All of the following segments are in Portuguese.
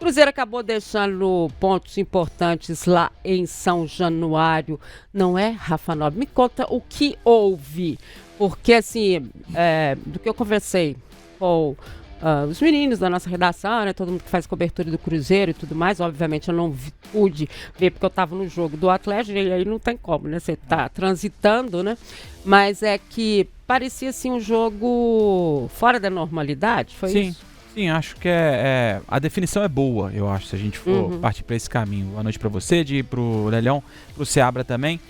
Cruzeiro acabou deixando pontos importantes lá em São Januário, não é, Rafa Nobre? Me conta o que houve, porque assim, do que eu conversei com os meninos da nossa redação, né, todo mundo que faz cobertura do Cruzeiro e tudo mais, obviamente eu não pude ver porque eu estava no jogo do Atlético, e aí não tem como, né, você tá transitando, né, mas é que parecia assim um jogo fora da normalidade, foi isso? Sim, acho que a definição é boa, eu acho, se a gente for partir para esse caminho. Boa noite para você, pro Lelhão, pro Seabra também.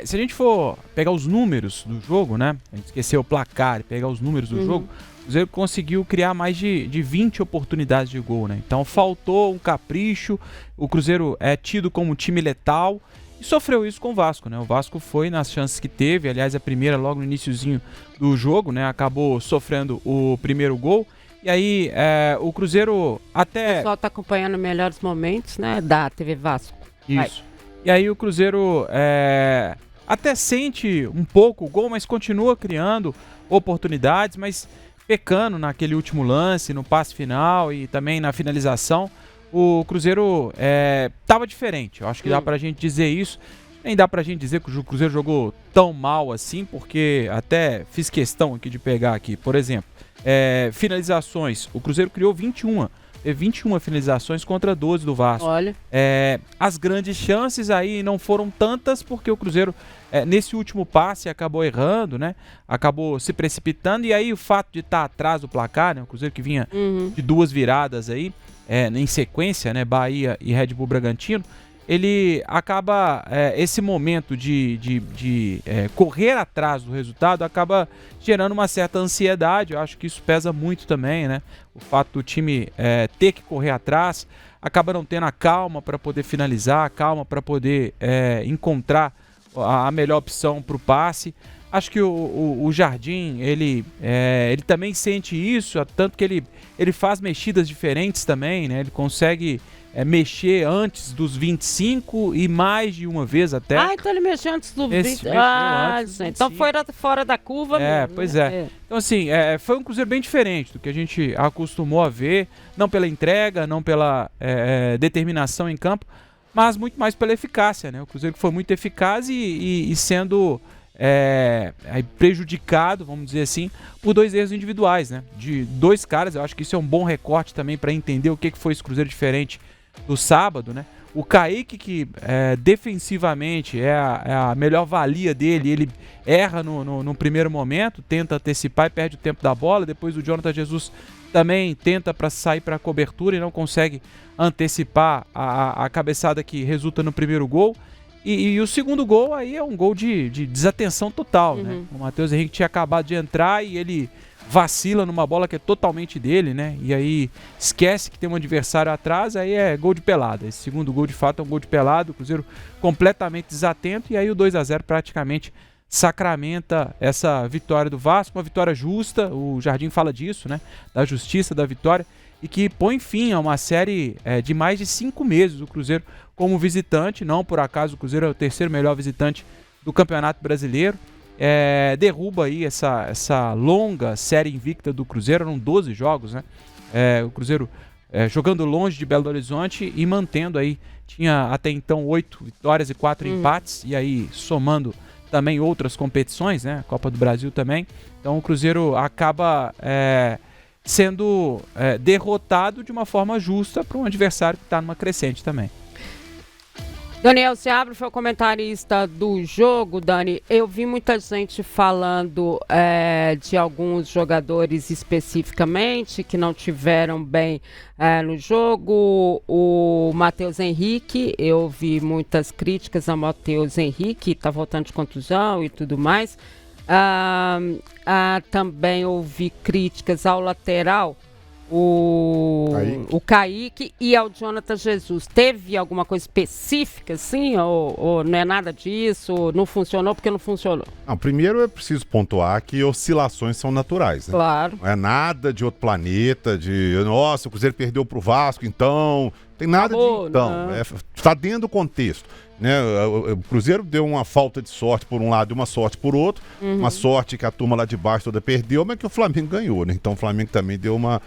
Se a gente for pegar os números do jogo, né? A gente esqueceu o placar e pegar os números do jogo, o Cruzeiro conseguiu criar mais de 20 oportunidades de gol, né? Então faltou um capricho, o Cruzeiro é tido como time letal e sofreu isso com o Vasco, né? O Vasco foi nas chances que teve, aliás, a primeira logo no iniciozinho do jogo, né? Acabou sofrendo o primeiro gol. E aí, o Cruzeiro até... O pessoal está acompanhando melhores momentos, né, da TV Vasco. Isso. Vai. E aí o Cruzeiro até sente um pouco o gol, mas continua criando oportunidades, mas pecando naquele último lance, no passe final e também na finalização. O Cruzeiro estava diferente, eu acho que dá pra gente dizer isso. Nem dá pra gente dizer que o Cruzeiro jogou tão mal assim, porque até fiz questão aqui de pegar aqui, por exemplo, finalizações, o Cruzeiro criou 21 finalizações contra 12 do Vasco. Olha. As grandes chances aí não foram tantas porque o Cruzeiro nesse último passe acabou errando, né? Acabou se precipitando e aí o fato de estar atrás do placar, né? O Cruzeiro que vinha de duas viradas aí em sequência, né? Bahia e Red Bull Bragantino, ele acaba, esse momento de correr atrás do resultado acaba gerando uma certa ansiedade. Eu acho que isso pesa muito também, né? O fato do time ter que correr atrás, acaba não tendo a calma para poder finalizar, a calma para poder encontrar a melhor opção para o passe. Acho que o Jardim, ele também sente isso, tanto que ele faz mexidas diferentes também, né? Ele consegue mexer antes dos 25 e mais de uma vez até. Então ele mexeu antes do 20. Antes Gente, então foi fora da curva mesmo. Pois é. Então assim, foi um Cruzeiro bem diferente do que a gente acostumou a ver, não pela entrega, não pela determinação em campo, mas muito mais pela eficácia, né? O Cruzeiro que foi muito eficaz e sendo prejudicado, vamos dizer assim, por dois erros individuais, né? De dois caras. Eu acho que isso é um bom recorte também para entender o que foi esse Cruzeiro diferente do sábado, né? O Kaique, que defensivamente é a melhor valia dele, ele erra no primeiro momento, tenta antecipar e perde o tempo da bola. Depois o Jonathan Jesus também tenta para sair para a cobertura e não consegue antecipar a cabeçada que resulta no primeiro gol. E o segundo gol aí é um gol de desatenção total, né? O Matheus Henrique tinha acabado de entrar e ele vacila numa bola que é totalmente dele, né? E aí esquece que tem um adversário atrás, aí é gol de pelada. Esse segundo gol de fato é um gol de pelada, o Cruzeiro completamente desatento, e aí o 2-0 praticamente sacramenta essa vitória do Vasco, uma vitória justa. O Jardim fala disso, né? Da justiça da vitória, e que põe fim a uma série de mais de 5 meses do Cruzeiro como visitante. Não por acaso o Cruzeiro é o terceiro melhor visitante do Campeonato Brasileiro. Derruba aí essa longa série invicta do Cruzeiro, eram 12 jogos, né? O Cruzeiro jogando longe de Belo Horizonte e mantendo aí, tinha até então 8 vitórias e 4 empates, e aí somando também outras competições, né? Copa do Brasil também. Então o Cruzeiro acaba sendo derrotado de uma forma justa para um adversário que está numa crescente também. Daniel Seabra foi o comentarista do jogo, Dani. Eu vi muita gente falando de alguns jogadores especificamente que não tiveram bem no jogo. O Matheus Henrique, eu vi muitas críticas ao Matheus Henrique, está voltando de contusão e tudo mais. Também ouvi críticas ao lateral, o Kaique, e ao Jonathan Jesus. Teve alguma coisa específica, assim, ou não é nada disso, ou não funcionou porque não funcionou? Não, primeiro é preciso pontuar que oscilações são naturais, né? Claro. Não é nada de outro planeta, nossa, o Cruzeiro perdeu pro Vasco, então Tem nada Acabou, de então. Está dentro do contexto. Né? O Cruzeiro deu uma falta de sorte por um lado e uma sorte por outro. Uma sorte que a turma lá de baixo toda perdeu, mas que o Flamengo ganhou, né? Então o Flamengo também deu uma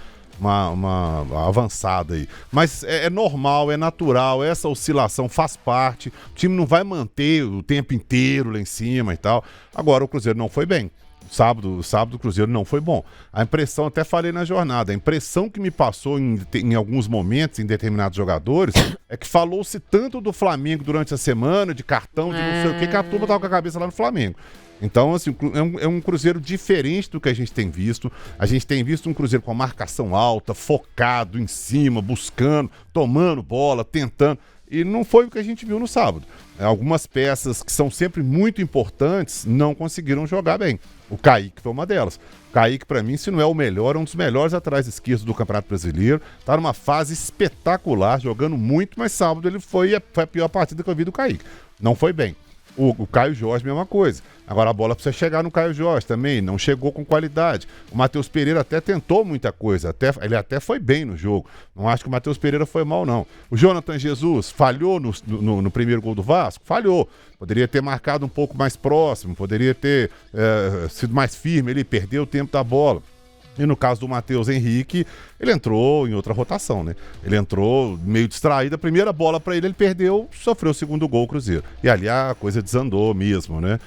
avançada aí. Mas é normal, é natural, essa oscilação faz parte. O time não vai manter o tempo inteiro lá em cima e tal. Agora o Cruzeiro não foi bem. Sábado o Cruzeiro não foi bom. A impressão, até falei na jornada, a impressão que me passou em alguns momentos, em determinados jogadores, é que falou-se tanto do Flamengo durante a semana, de cartão, de não sei o que a turma tava com a cabeça lá no Flamengo. Então, assim, é um Cruzeiro diferente do que a gente tem visto. A gente tem visto um Cruzeiro com a marcação alta, focado em cima, buscando, tomando bola, tentando. E não foi o que a gente viu no sábado. Algumas peças que são sempre muito importantes não conseguiram jogar bem. O Kaique foi uma delas. O Kaique, pra mim, se não é o melhor, é um dos melhores atrás esquerdos do Campeonato Brasileiro. Tá numa fase espetacular, jogando muito, mas sábado ele foi a pior partida que eu vi do Kaique. Não foi bem. O Caio Jorge, mesma coisa. Agora a bola precisa chegar no Caio Jorge também, não chegou com qualidade. O Matheus Pereira até tentou muita coisa, ele até foi bem no jogo. Não acho que o Matheus Pereira foi mal, não. O Jonathan Jesus falhou no primeiro gol do Vasco? Falhou. Poderia ter marcado um pouco mais próximo, poderia ter sido mais firme, ele perdeu o tempo da bola. E no caso do Matheus Henrique, ele entrou em outra rotação, né? Ele entrou meio distraído, a primeira bola para ele perdeu, sofreu o segundo gol, o Cruzeiro. E ali a coisa desandou mesmo, né?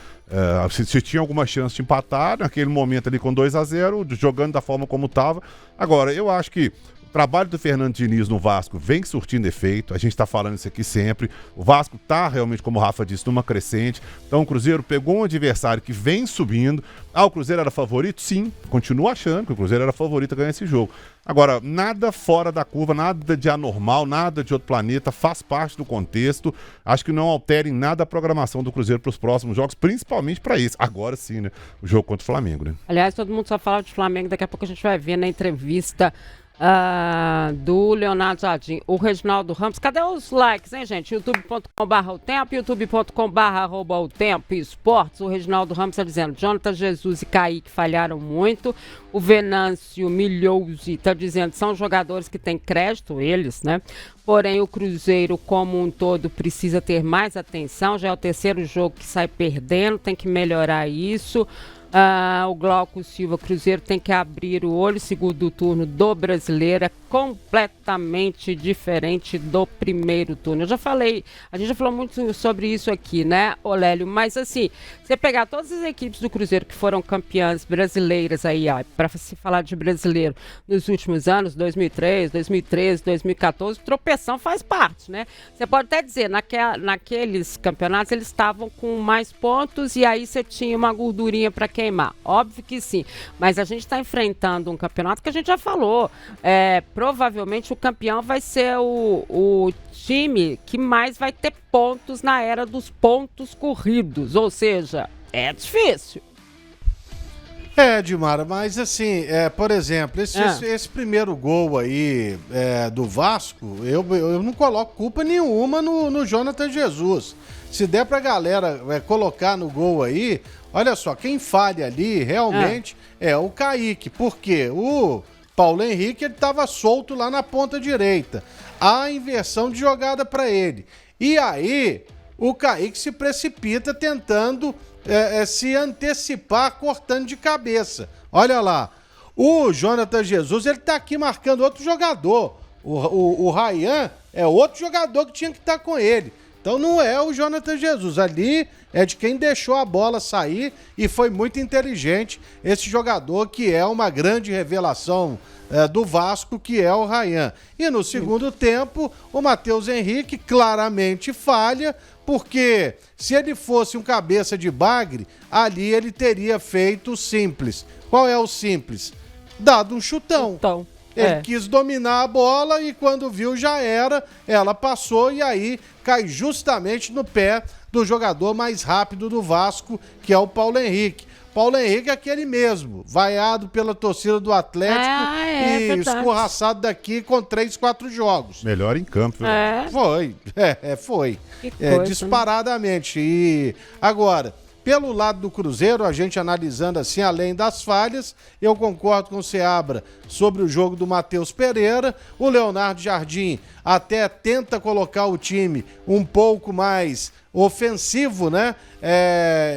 Se tinha alguma chance de empatar, naquele momento ali com 2-0, jogando da forma como estava. Agora, eu acho que o trabalho do Fernando Diniz no Vasco vem surtindo efeito, a gente está falando isso aqui sempre. O Vasco está realmente, como o Rafa disse, numa crescente. Então o Cruzeiro pegou um adversário que vem subindo. O Cruzeiro era favorito? Sim, continuo achando que o Cruzeiro era favorito a ganhar esse jogo. Agora, nada fora da curva, nada de anormal, nada de outro planeta, faz parte do contexto. Acho que não altera em nada a programação do Cruzeiro para os próximos jogos, principalmente para isso. Agora sim, né? O jogo contra o Flamengo, né? Aliás, todo mundo só fala de Flamengo, daqui a pouco a gente vai ver na entrevista do Leonardo Jardim, o Reginaldo Ramos. Cadê os likes, hein, gente? youtube.com/otempo, youtube.com/otempo esportes. O Reginaldo Ramos está dizendo: Jonathan Jesus e Kaique falharam muito. O Venâncio Milhouzi está dizendo: são jogadores que têm crédito, eles, né? Porém, o Cruzeiro como um todo precisa ter mais atenção. Já é o terceiro jogo que sai perdendo, tem que melhorar isso. O Glauco Silva, Cruzeiro tem que abrir o olho. Segundo turno do Brasileiro é completamente diferente do primeiro turno. Eu já falei, a gente já falou muito sobre isso aqui, né, Olélio? Mas assim, você pegar todas as equipes do Cruzeiro que foram campeãs brasileiras aí, para se falar de brasileiro nos últimos anos, 2003, 2013, 2014, tropeção faz parte, né? Você pode até dizer, naqueles campeonatos eles estavam com mais pontos e aí você tinha uma gordurinha para queimar. Óbvio que sim, mas a gente está enfrentando um campeonato que a gente já falou, provavelmente o campeão vai ser o time que mais vai ter pontos na era dos pontos corridos, ou seja, é difícil. Dimara, mas assim, por exemplo, esse primeiro gol aí do Vasco, eu não coloco culpa nenhuma no Jonathan Jesus. Se der pra galera colocar no gol aí, olha só, quem falha ali realmente é o Kaique, porque o Paulo Henrique ele estava solto lá na ponta direita. Há inversão de jogada para ele. E aí, o Kaique se precipita tentando se antecipar, cortando de cabeça. Olha lá, o Jonathan Jesus, ele tá aqui marcando outro jogador. O Ryan é outro jogador que tinha que estar com ele. Então não é o Jonathan Jesus, ali é de quem deixou a bola sair e foi muito inteligente esse jogador que é uma grande revelação do Vasco, que é o Ryan. E no segundo tempo, o Matheus Henrique claramente falha, porque se ele fosse um cabeça de bagre, ali ele teria feito o simples. Qual é o simples? Dado um chutão. Ele quis dominar a bola e quando viu já era, ela passou e aí cai justamente no pé do jogador mais rápido do Vasco, que é o Paulo Henrique. Paulo Henrique é aquele mesmo, vaiado pela torcida do Atlético e escorraçado daqui com 3, 4 jogos. Melhor em campo. Foi. Foi. Coisa, disparadamente. E agora, Pelo lado do Cruzeiro, a gente analisando assim, além das falhas, eu concordo com o Seabra sobre o jogo do Matheus Pereira. O Leonardo Jardim até tenta colocar o time um pouco mais ofensivo, né?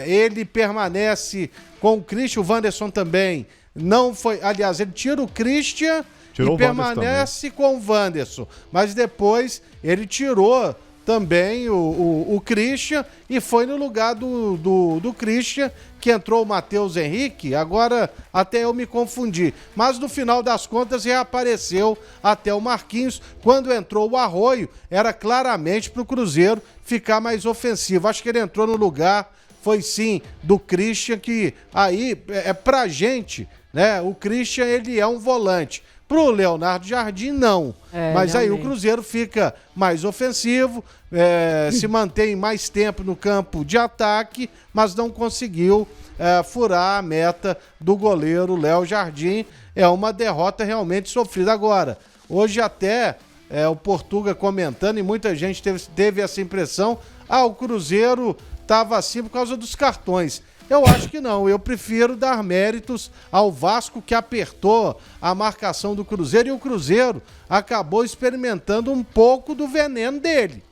Ele permanece com o Christian, o Wanderson também não foi. Aliás, ele tira o Christian e permanece com o Wanderson. Mas depois ele tirou também o Christian e foi no lugar do Christian que entrou o Matheus Henrique. Agora até eu me confundi, mas no final das contas reapareceu até o Marquinhos. Quando entrou o Arroio, era claramente para o Cruzeiro ficar mais ofensivo. Acho que ele entrou no lugar, foi sim, do Christian, que aí é pra gente, né? O Christian, ele é um volante. Pro Leonardo Jardim, não. Mas realmente. Aí o Cruzeiro fica mais ofensivo, se mantém mais tempo no campo de ataque, mas não conseguiu furar a meta do goleiro Léo Jardim. É uma derrota realmente sofrida. Agora, hoje até o Portuga comentando, e muita gente teve essa impressão, o Cruzeiro estava assim por causa dos cartões. Eu acho que não, eu prefiro dar méritos ao Vasco, que apertou a marcação do Cruzeiro, e o Cruzeiro acabou experimentando um pouco do veneno dele.